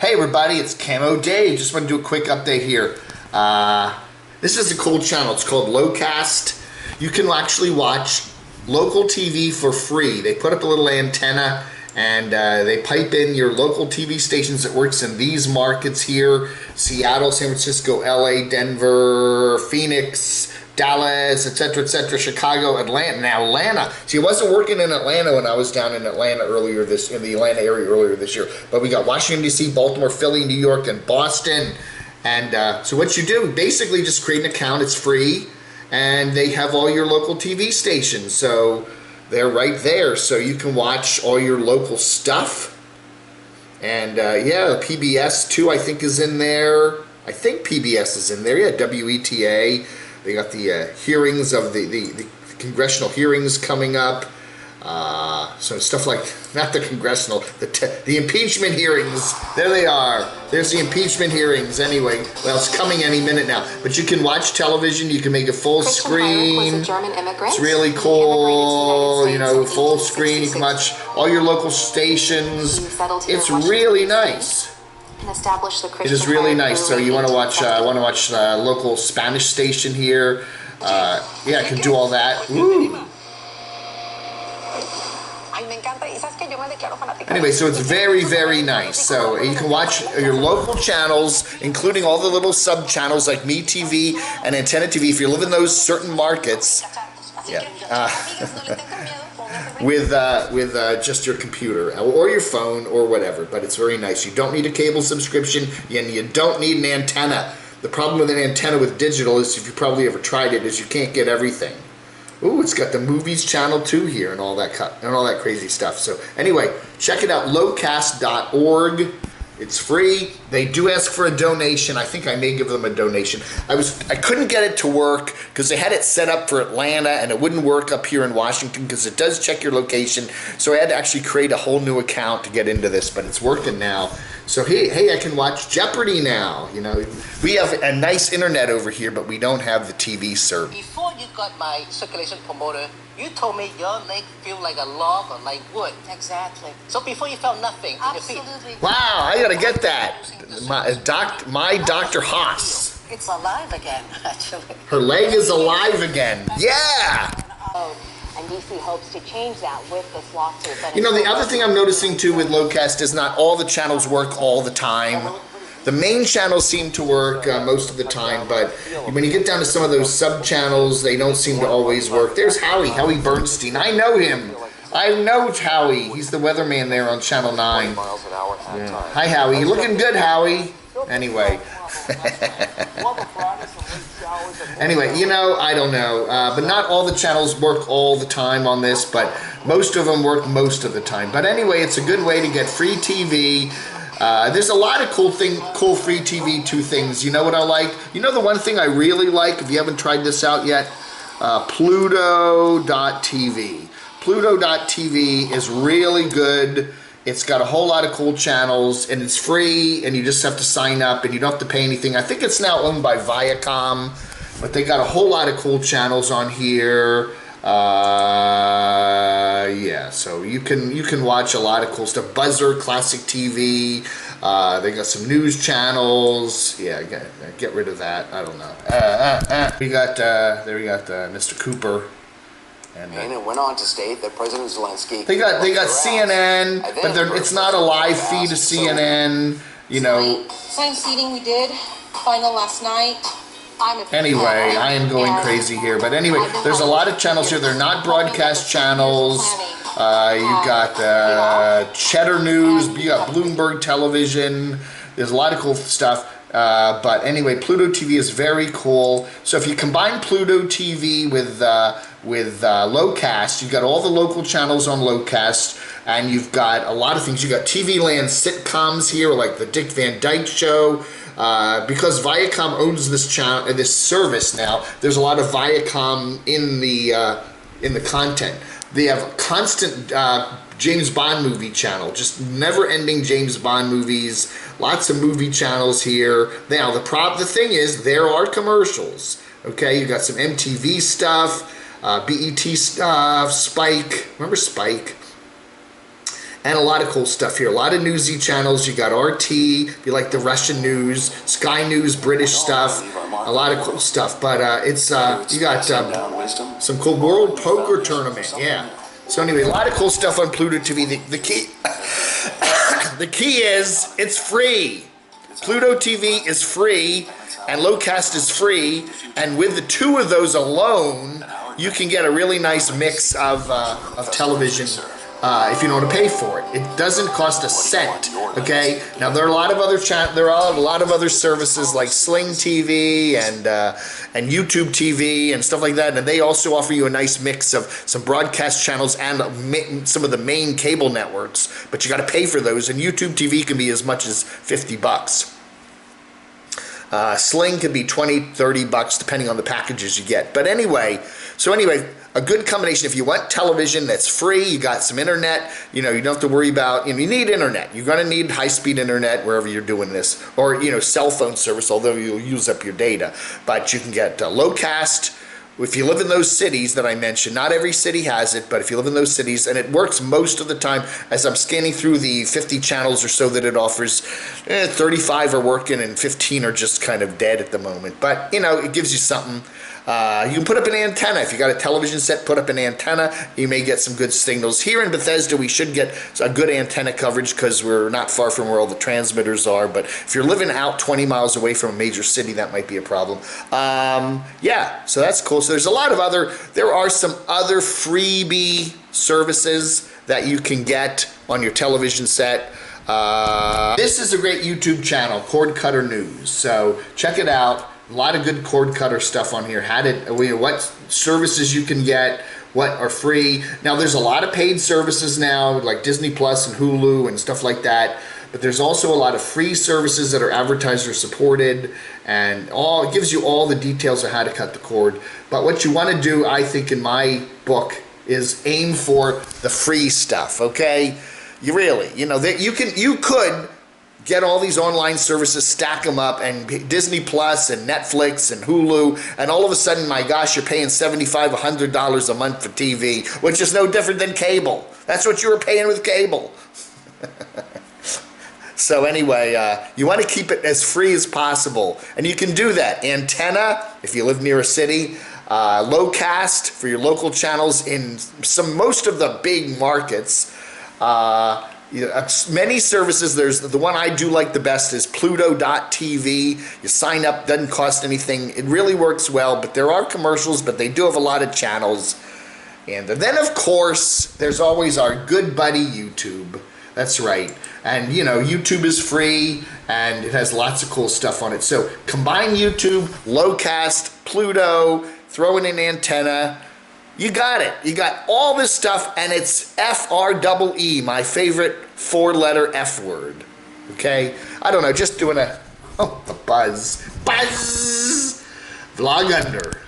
Hey everybody, it's Camo Dave. Just want to do a quick update here. This is a cool channel. It's called Locast. You can actually watch local TV for free. They put up a little antenna and they pipe in your local TV stations that works in these markets here: Seattle, San Francisco, LA, Denver, Phoenix, Dallas, etc., Chicago, Atlanta. Now Atlanta. See, it wasn't working in Atlanta when I was down in Atlanta in the Atlanta area earlier this year. But we got Washington D.C., Baltimore, Philly, New York, and Boston. And so what you do, basically just create an account. It's free, and they have all your local TV stations. So they're right there, so you can watch all your local stuff. And yeah, PBS too, I think, is in there. I think PBS is in there. Yeah, WETA. They got the hearings of the congressional hearings coming up. So stuff like, not the congressional, the impeachment hearings. There they are. There's the impeachment hearings. Anyway, well, it's coming any minute now. But you can watch television. You can make it full screen. It's really cool. You know, full screen. You can watch all your local stations. It's really nice. It is really nice. So you want to watch? Local Spanish station here. Yeah, I can do all that. Woo. Anyway, so it's very, very nice. So you can watch your local channels, including all the little sub channels like Me TV and Antenna TV. If you live in those certain markets, yeah. With just your computer or your phone or whatever, but it's very nice. You don't need a cable subscription, and you don't need an antenna. The problem with an antenna with digital is, if you probably ever tried it, is you can't get everything. Ooh, it's got the movies channel too here and all that crazy stuff. So anyway, check it out, locast.org. It's free. They do ask for a donation. I think I may give them a donation. I couldn't get it to work because they had it set up for Atlanta and it wouldn't work up here in Washington because it does check your location. So I had to actually create a whole new account to get into this, but it's working now. So hey, I can watch Jeopardy now. You know, we have a nice internet over here, but we don't have the TV service. Before you got my circulation promoter, you told me your leg feel like a log or like wood. Exactly. So before you felt nothing in your feet. Absolutely. Wow, I gotta get that. My Dr. Haas. It's alive again, actually. Her leg is alive again. Yeah. And DC hopes to change that with this lawsuit. You know, the other thing I'm noticing too with Locast is not all the channels work all the time. The main channels seem to work most of the time, but when you get down to some of those sub-channels, they don't seem to always work. There's Howie Bernstein. I know him. I know Howie. He's the weatherman there on Channel 9. Yeah. Hi, Howie. You looking good, Howie. Anyway. Anyway, you know, I don't know. But not all the channels work all the time on this, but most of them work most of the time. But anyway, it's a good way to get free TV. There's a lot of cool free TV things. You know what I like? You know the one thing I really like, if you haven't tried this out yet? Pluto TV. Pluto TV is really good. It's got a whole lot of cool channels, and it's free, and you just have to sign up, and you don't have to pay anything. I think it's now owned by Viacom, but they got a whole lot of cool channels on here. Yeah, so you can watch a lot of cool stuff. Buzzer, classic TV. They got some news channels. Yeah, get rid of that. I don't know. We got Mr. Cooper. And it went on to state that President Zelensky. They got CNN, but it's not a live feed of CNN. You know. Same seating we did. Final last night. Anyway, I am going crazy here, but anyway, there's a lot of channels here. They're not broadcast channels. You got Cheddar News. You got Bloomberg Television. There's a lot of cool stuff. But anyway, Pluto TV is very cool. So if you combine Pluto TV with Locast, you've got all the local channels on Locast, and you've got a lot of things. You got TV Land sitcoms here, like the Dick Van Dyke Show. Because Viacom owns this channel, this service now, there's a lot of Viacom in the content. They have a constant James Bond movie channel, just never-ending James Bond movies. Lots of movie channels here. Now the thing is, there are commercials. Okay, you got some MTV stuff, BET stuff, Spike. Remember Spike? And a lot of cool stuff here. A lot of newsy channels. You got RT, if you like the Russian news, Sky News, British stuff. A lot of cool stuff. But you got some cool World Poker Tournament. Yeah. So anyway, a lot of cool stuff on Pluto TV. The key, the key is it's free. Pluto TV is free, and Locast is free. And with the two of those alone, you can get a really nice mix of television. If you don't want to pay for it, it doesn't cost a cent. Okay. Now there are a lot of other services like Sling TV and YouTube TV and stuff like that, and they also offer you a nice mix of some broadcast channels and some of the main cable networks. But you got to pay for those, and YouTube TV can be as much as $50. Sling can be $20-$30 depending on the packages you get. But anyway, a good combination. If you want television that's free, you got some internet, you don't have to worry about, you need internet. You're going to need high-speed internet wherever you're doing this, or, cell phone service, although you'll use up your data. But you can get Locast. If you live in those cities that I mentioned, not every city has it, but if you live in those cities, and it works most of the time, as I'm scanning through the 50 channels or so that it offers, 35 are working and 15 are just kind of dead at the moment. But, it gives you something. You can put up an antenna. If you got a television set, put up an antenna. You may get some good signals. Here in Bethesda, we should get a good antenna coverage because we're not far from where all the transmitters are. But if you're living out 20 miles away from a major city, that might be a problem. Yeah, so that's cool. So there are some other freebie services that you can get on your television set. This is a great YouTube channel, Cord Cutter News. So check it out. A lot of good cord cutter stuff on here. What services you can get, what are free. Now there's a lot of paid services now, like Disney Plus and Hulu and stuff like that. But there's also a lot of free services that are advertiser supported, and it gives you all the details of how to cut the cord. But what you want to do, I think, in my book, is aim for the free stuff. Okay, you could get all these online services, stack them up, and Disney Plus and Netflix and Hulu, and all of a sudden, my gosh, you're paying $75, $100 a month for TV, which is no different than cable. That's what you were paying with cable. So anyway, you want to keep it as free as possible, and you can do that. Antenna, if you live near a city. Locast for your local channels in most of the big markets. Many services. There's the one I do like the best is Pluto TV. You sign up, doesn't cost anything. It really works well, but there are commercials, but they do have a lot of channels. And then, of course, there's always our good buddy YouTube. That's right. And, YouTube is free, and it has lots of cool stuff on it. So combine YouTube, Locast, Pluto, throw in an antenna. You got it. You got all this stuff, and it's FREE, my favorite four-letter F word. Okay? I don't know, just doing the buzz. Buzz! Vlog under.